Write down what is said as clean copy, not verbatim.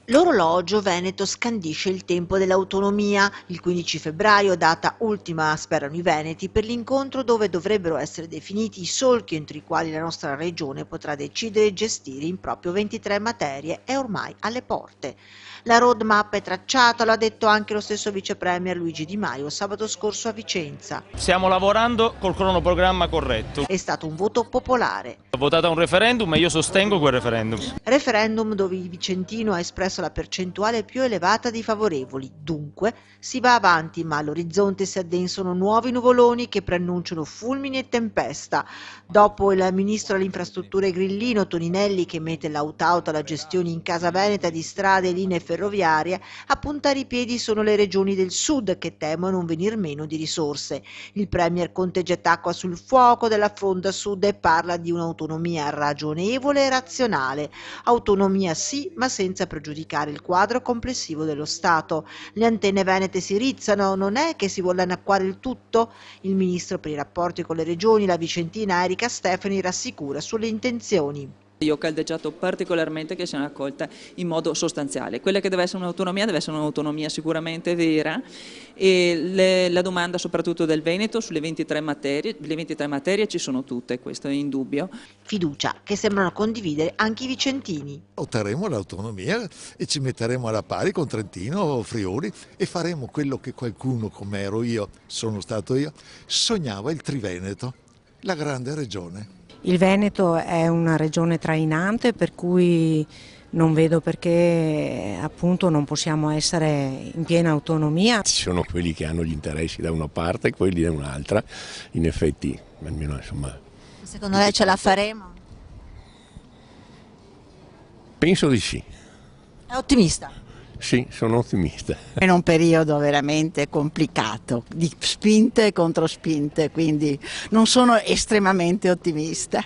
L'orologio veneto scandisce il tempo dell'autonomia. Il 15 febbraio, data ultima, sperano i veneti, per l'incontro dove dovrebbero essere definiti i solchi entro i quali la nostra regione potrà decidere e gestire in proprio 23 materie, è ormai alle porte. La roadmap è tracciata, lo ha detto anche lo stesso vice premier Luigi Di Maio sabato scorso a Vicenza. Stiamo lavorando col cronoprogramma corretto. È stato un voto popolare. Ho votato a un referendum e io sostengo quel referendum. Referendum dove il vicentino ha espresso la percentuale più elevata di favorevoli. Dunque si va avanti, ma all'orizzonte si addensano nuovi nuvoloni che preannunciano fulmini e tempesta. Dopo il ministro alle infrastrutture Grillino, Toninelli, che mette l'aut-out alla gestione in casa veneta di strade e linee ferroviarie, a puntare i piedi sono le regioni del sud che temono un venir meno di risorse. Il premier Conte getta acqua sul fuoco della fronda sud e parla di un'autonomia ragionevole e razionale. Autonomia sì, ma senza pregiudicare il quadro complessivo dello Stato. Le antenne venete si rizzano, non è che si vuole annacquare il tutto? Il ministro per i rapporti con le regioni, la vicentina Erika Stefani, rassicura sulle intenzioni. Io ho caldeggiato particolarmente che siano accolta in modo sostanziale. Quella che deve essere un'autonomia sicuramente vera, e la domanda soprattutto del Veneto sulle 23 materie, le 23 materie ci sono tutte, questo è indubbio. Fiducia che sembrano condividere anche i vicentini. Otterremo l'autonomia e ci metteremo alla pari con Trentino, Friuli, e faremo quello che qualcuno, come ero io, sono stato io, sognava: il Triveneto, la grande regione. Il Veneto è una regione trainante, per cui non vedo perché appunto non possiamo essere in piena autonomia. Ci sono quelli che hanno gli interessi da una parte e quelli da un'altra, in effetti, almeno insomma. Secondo lei ce la faremo? Penso di sì. È ottimista? Sì, sono ottimista. È un periodo veramente complicato, di spinte e controspinte, quindi non sono estremamente ottimista.